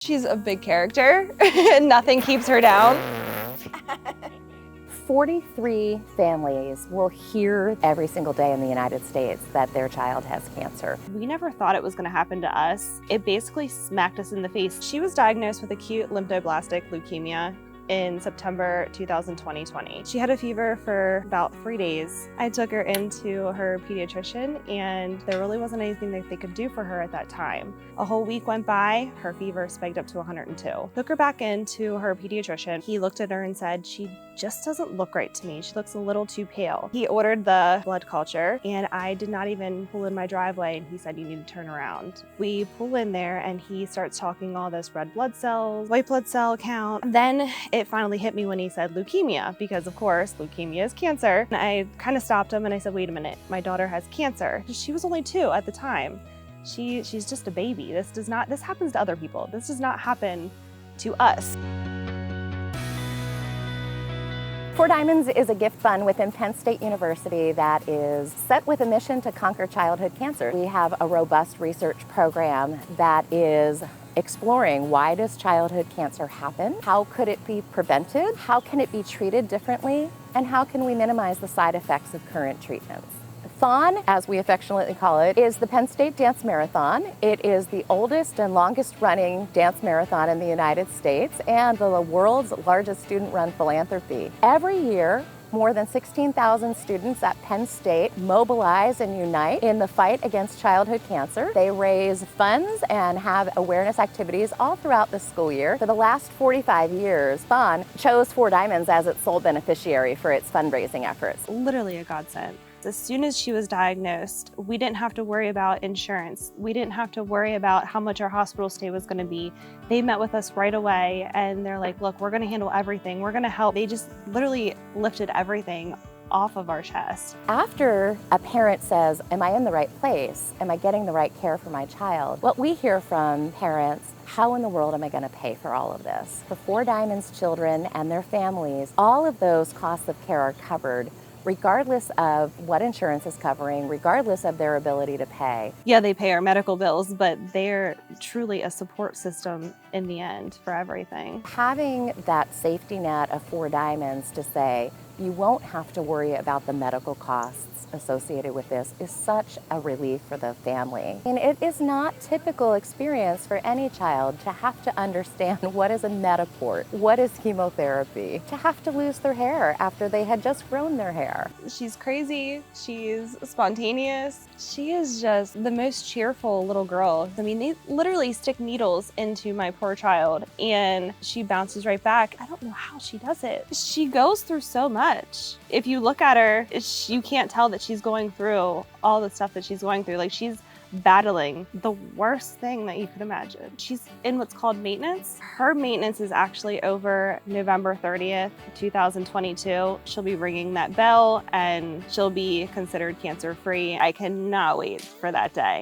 She's a big character. Nothing keeps her down. 43 families will hear every single day in the United States that their child has cancer. We never thought it was going to happen to us. It basically smacked us in the face. She was diagnosed with acute lymphoblastic leukemia in September 2020. She had a fever for about 3 days. I took her into her pediatrician and there really wasn't anything that they could do for her at that time. A whole week went by, her fever spiked up to 102. Took her back into her pediatrician. He looked at her and said, "She just doesn't look right to me. She looks a little too pale." He ordered the blood culture and I did not even pull in my driveway and he said, "You need to turn around." We pull in there and he starts talking all this red blood cells, white blood cell count. Then it finally hit me when he said leukemia, because of course leukemia is cancer. And I kind of stopped him and I said, "Wait a minute, my daughter has cancer." She was only 2 at the time. She's just a baby. This happens to other people. This does not happen to us. 4 Diamonds is a gift fund within Penn State University that is set with a mission to conquer childhood cancer. We have a robust research program that is exploring, why does childhood cancer happen? How could it be prevented? How can it be treated differently? And how can we minimize the side effects of current treatments? THON, as we affectionately call it, is the Penn State Dance Marathon. It is the oldest and longest running dance marathon in the United States and the world's largest student-run philanthropy. Every year, more than 16,000 students at Penn State mobilize and unite in the fight against childhood cancer. They raise funds and have awareness activities all throughout the school year. For the last 45 years, THON chose 4 Diamonds as its sole beneficiary for its fundraising efforts. Literally a godsend. As soon as she was diagnosed, we didn't have to worry about insurance. We didn't have to worry about how much our hospital stay was going to be. They met with us right away and they're like, "Look, we're going to handle everything. We're going to help." They just literally lifted everything off of our chest. After a parent says, "Am I in the right place? Am I getting the right care for my child?" What we hear from parents, "How in the world am I going to pay for all of this?" For 4 Diamonds children and their families, all of those costs of care are covered, regardless of what insurance is covering, regardless of their ability to pay. Yeah, they pay our medical bills, but they're truly a support system in the end for everything. Having that safety net of 4 Diamonds to say, you won't have to worry about the medical costs associated with this is such a relief for the family. And it is not typical experience for any child to have to understand what is a Mediport, what is chemotherapy, to have to lose their hair after they had just grown their hair. She's crazy, she's spontaneous, she is just the most cheerful little girl. I mean, they literally stick needles into my poor child and she bounces right back. I don't know how she does it. She goes through so much. If you look at her, you can't tell that she's going through all the stuff that she's going through. Like, she's battling the worst thing that you could imagine. She's in what's called maintenance. Her maintenance is actually over November 30th, 2022. She'll be ringing that bell and she'll be considered cancer-free. I cannot wait for that day.